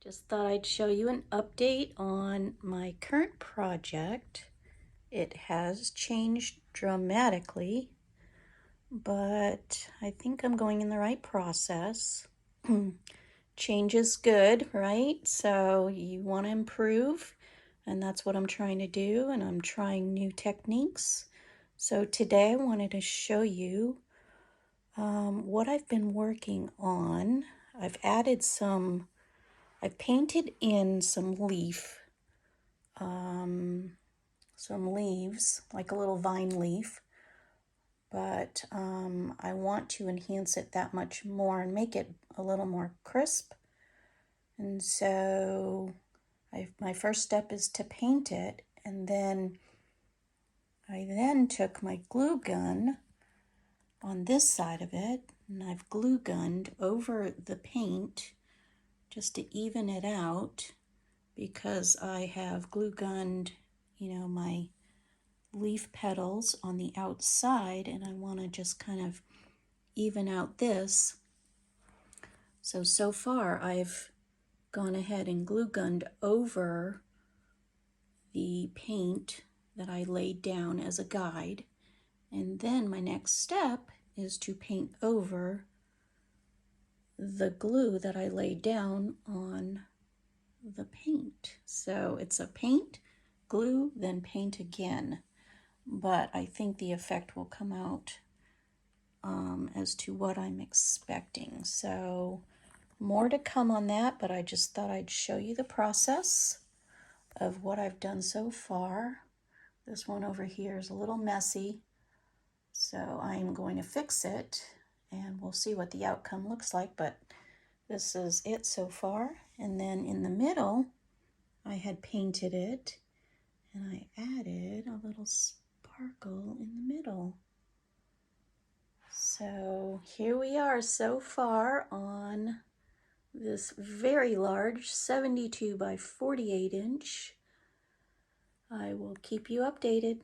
Just thought I'd show you an update on my current project. It has changed dramatically, but I think I'm going in the right process. Change is good, right? So you want to improve, and that's what I'm trying to do, and I'm trying new techniques. So today I wanted to show you what I've been working on. I've painted in some leaves, like a little vine leaf, but I want to enhance it that much more and make it a little more crisp. And so my first step is to paint it, and then I took my glue gun on this side of it, and I've glue gunned over the paint just to even it out, because I have glue gunned, my leaf petals on the outside, and I want to just kind of even out this. So far I've gone ahead and glue gunned over the paint that I laid down as a guide, and then my next step is to paint over the glue that I laid down on the paint. So it's a paint, glue, then paint again. But I think the effect will come out as to what I'm expecting. So more to come on that, but I just thought I'd show you the process of what I've done so far. This one over here is a little messy, so I'm going to fix it, and we'll see what the outcome looks like, but this is it so far. And then in the middle, I had painted it, and I added a little sparkle in the middle. So here we are so far on this very large 72 by 48 inch. I will keep you updated.